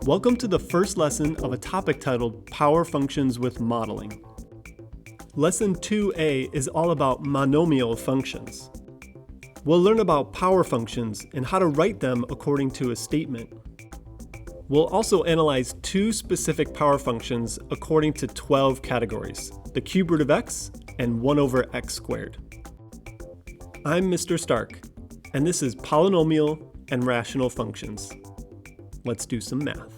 Welcome to the first lesson of a topic titled Power Functions with Modeling. Lesson 2a is all about monomial functions. We'll learn about power functions and how to write them according to a statement. We'll also analyze two specific power functions according to 12 categories, the cube root of x and 1 over x squared. I'm Mr. Stark, and this is polynomial and rational functions. Let's do some math.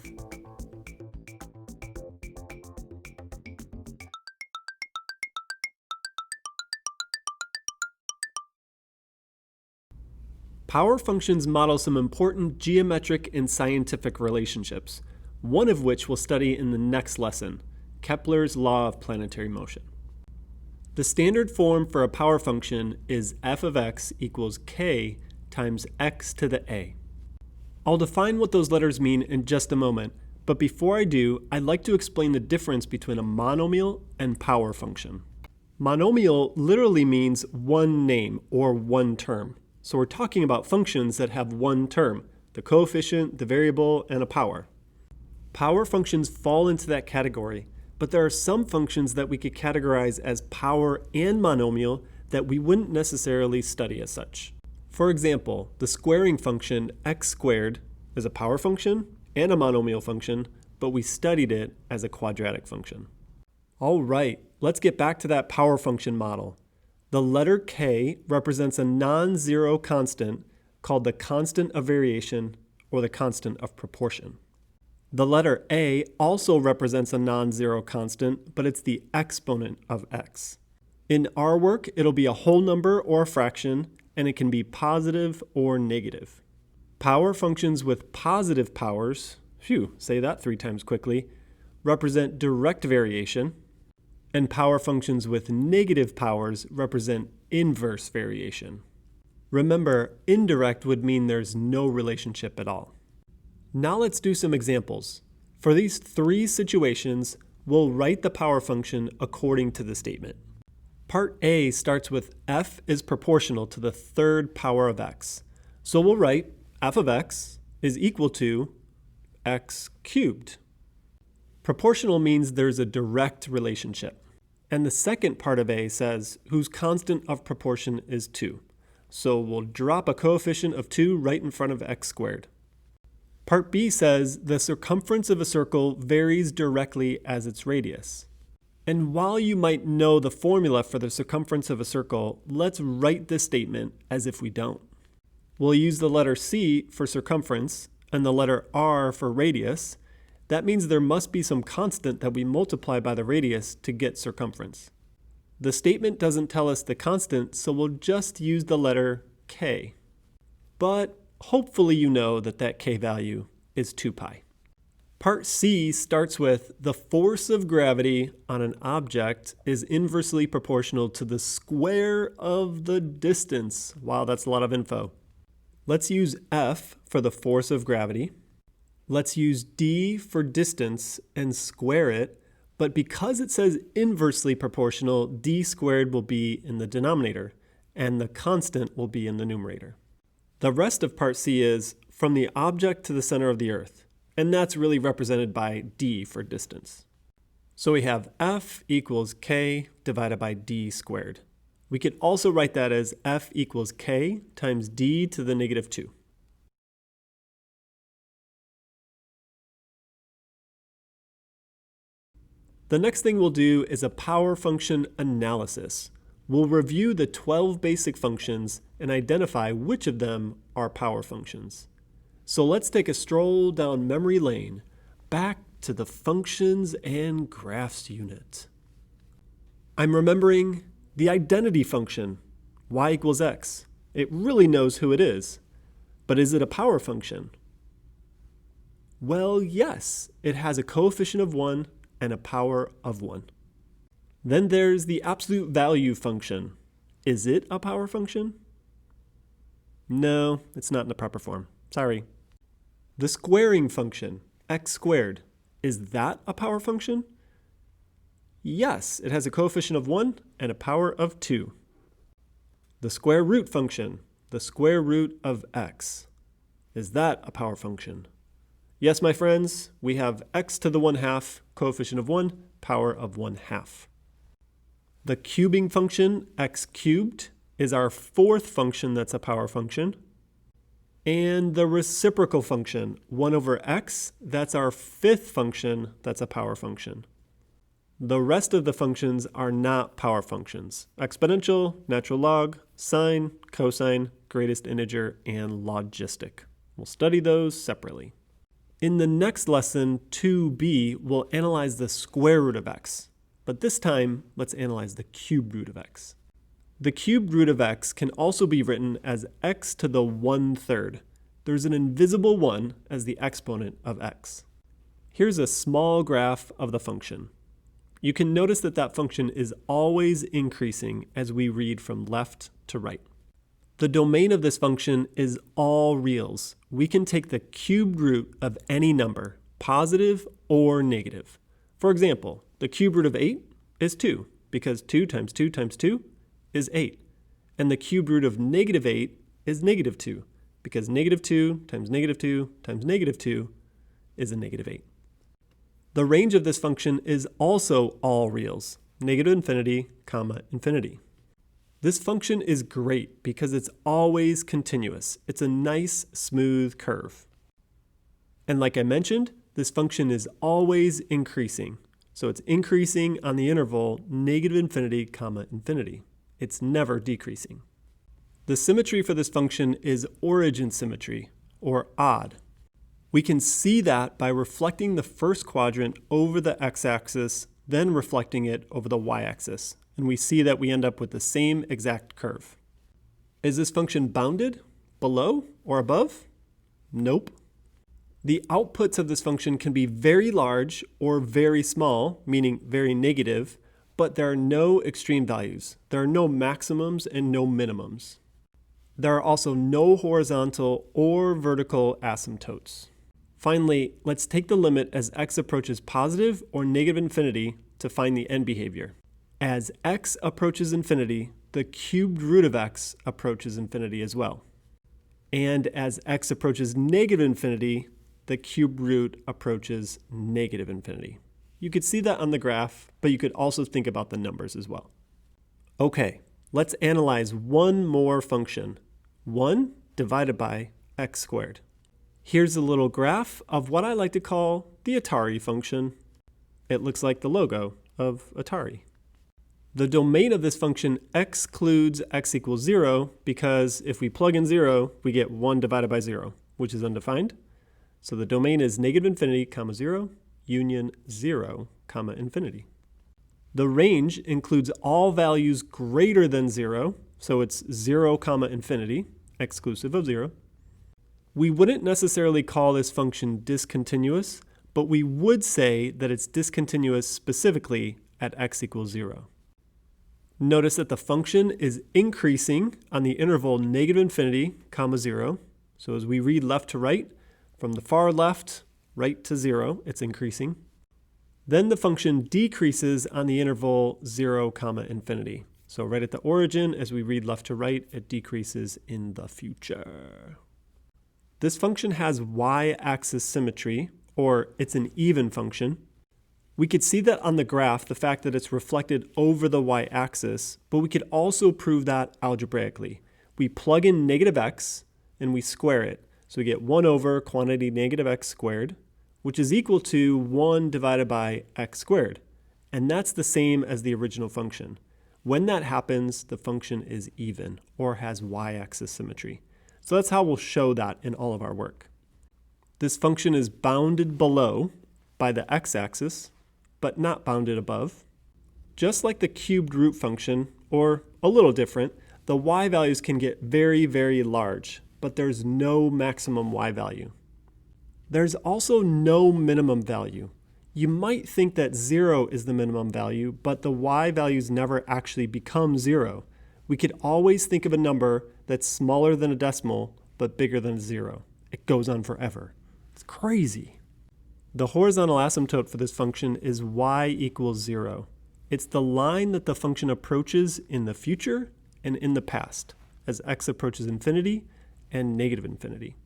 Power functions model some important geometric and scientific relationships, one of which we'll study in the next lesson, Kepler's law of planetary motion. The standard form for a power function is f of x equals k times x to the a. I'll define what those letters mean in just a moment, but before I do, I'd like to explain the difference between a monomial and power function. Monomial literally means one name or one term. So we're talking about functions that have one term, the coefficient, the variable, and a power. Power functions fall into that category, but there are some functions that we could categorize as power and monomial that we wouldn't necessarily study as such. For example, the squaring function x squared is a power function and a monomial function, but we studied it as a quadratic function. All right, let's get back to that power function model. The letter k represents a non-zero constant called the constant of variation or the constant of proportion. The letter a also represents a non-zero constant, but it's the exponent of x. In our work, it'll be a whole number or a fraction, and it can be positive or negative. Power functions with positive powers, say that 3 times quickly, represent direct variation, and power functions with negative powers represent inverse variation. Remember, indirect would mean there's no relationship at all. Now let's do some examples. For these 3 situations, we'll write the power function according to the statement. Part A starts with f is proportional to the third power of x. So we'll write f of x is equal to x cubed. Proportional means there's a direct relationship. And the second part of A says whose constant of proportion is 2. So we'll drop a coefficient of 2 right in front of x squared. Part B says the circumference of a circle varies directly as its radius. And while you might know the formula for the circumference of a circle, let's write this statement as if we don't. We'll use the letter C for circumference and the letter R for radius. That means there must be some constant that we multiply by the radius to get circumference. The statement doesn't tell us the constant, so we'll just use the letter k. But hopefully you know that that k value is 2 pi. Part C starts with the force of gravity on an object is inversely proportional to the square of the distance. Wow, that's a lot of info. Let's use F for the force of gravity. Let's use d for distance and square it, but because it says inversely proportional, d squared will be in the denominator, and the constant will be in the numerator. The rest of part C is from the object to the center of the earth. And that's really represented by d for distance. So we have f equals k divided by d squared. We could also write that as f equals k times d to the negative 2. The next thing we'll do is a power function analysis. We'll review the 12 basic functions and identify which of them are power functions. So let's take a stroll down memory lane, back to the functions and graphs unit. I'm remembering the identity function, y equals x. It really knows who it is. But is it a power function? Well, yes, it has a coefficient of 1 and a power of 1. Then there's the absolute value function. Is it a power function? No, it's not in the proper form. Sorry. The squaring function, x squared, is that a power function? Yes, it has a coefficient of 1 and a power of 2. The square root function, the square root of x, is that a power function? Yes, my friends, we have x to the 1/2, coefficient of 1, power of 1/2. The cubing function, x cubed, is our fourth function that's a power function. And the reciprocal function, 1 over x, that's our fifth function that's a power function. The rest of the functions are not power functions: exponential, natural log, sine, cosine, greatest integer, and logistic. We'll study those separately. In the next lesson, 2b, we'll analyze the square root of x. But this time, let's analyze the cubed root of x. The cubed root of x can also be written as x to the 1/3. There's an invisible 1 as the exponent of x. Here's a small graph of the function. You can notice that that function is always increasing as we read from left to right. The domain of this function is all reals. We can take the cubed root of any number, positive or negative. For example, the cubed root of 8 is 2, because 2 times 2 times 2 is 8. And the cubed root of negative 8 is negative 2, because negative 2 times negative 2 times negative 2 is a negative 8. The range of this function is also all reals, negative infinity, comma, infinity. This function is great because it's always continuous. It's a nice, smooth curve. And like I mentioned, this function is always increasing. So it's increasing on the interval negative infinity, comma, infinity. It's never decreasing. The symmetry for this function is origin symmetry, or odd. We can see that by reflecting the first quadrant over the x-axis, then reflecting it over the y-axis. And we see that we end up with the same exact curve. Is this function bounded, below, or above? Nope. The outputs of this function can be very large or very small, meaning very negative, but there are no extreme values. There are no maximums and no minimums. There are also no horizontal or vertical asymptotes. Finally, let's take the limit as x approaches positive or negative infinity to find the end behavior. As x approaches infinity, the cubed root of x approaches infinity as well. And as x approaches negative infinity, the cubed root approaches negative infinity. You could see that on the graph, but you could also think about the numbers as well. Okay, let's analyze one more function, 1 divided by x squared. Here's a little graph of what I like to call the Atari function. It looks like the logo of Atari. The domain of this function excludes x equals 0 because if we plug in 0, we get 1 divided by 0, which is undefined. So the domain is negative infinity, comma 0, union 0, comma infinity. The range includes all values greater than 0, so it's 0, comma infinity, exclusive of 0. We wouldn't necessarily call this function discontinuous, but we would say that it's discontinuous specifically at x equals 0. Notice that the function is increasing on the interval negative infinity, comma 0. So as we read left to right, from the far left, right to 0, it's increasing. Then the function decreases on the interval 0, comma infinity. So right at the origin, as we read left to right, it decreases in the future. This function has y-axis symmetry, or it's an even function. We could see that on the graph, the fact that it's reflected over the y-axis, but we could also prove that algebraically. We plug in negative x and we square it. So we get 1 over quantity negative x squared, which is equal to 1 divided by x squared. And that's the same as the original function. When that happens, the function is even, or has y-axis symmetry. So that's how we'll show that in all of our work. This function is bounded below by the x-axis, but not bounded above. Just like the cubed root function, or a little different, the y values can get very, very large, but there's no maximum y value. There's also no minimum value. You might think that 0 is the minimum value, but the y values never actually become 0. We could always think of a number that's smaller than a decimal, but bigger than 0. It goes on forever. It's crazy. The horizontal asymptote for this function is y equals 0. It's the line that the function approaches in the future and in the past, as x approaches infinity and negative infinity.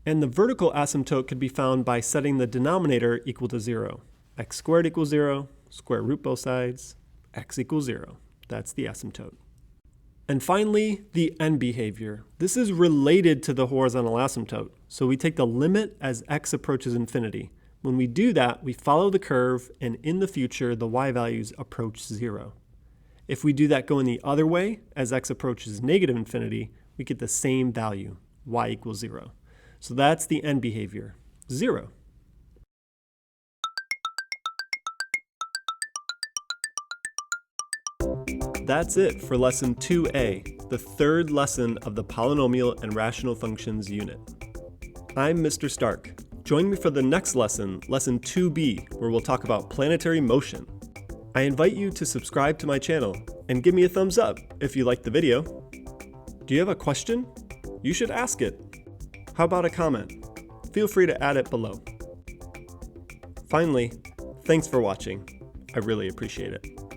And the vertical asymptote could be found by setting the denominator equal to 0. X squared equals 0, square root both sides, x equals 0. That's the asymptote. And finally, the end behavior. This is related to the horizontal asymptote. So we take the limit as x approaches infinity. When we do that, we follow the curve, and in the future, the y values approach 0. If we do that going the other way, as x approaches negative infinity, we get the same value, y equals 0. So that's the end behavior, 0. That's it for Lesson 2A, the third lesson of the Polynomial and Rational Functions unit. I'm Mr. Stark. Join me for the next lesson, Lesson 2B, where we'll talk about planetary motion. I invite you to subscribe to my channel and give me a thumbs up if you liked the video. Do you have a question? You should ask it. How about a comment? Feel free to add it below. Finally, thanks for watching. I really appreciate it.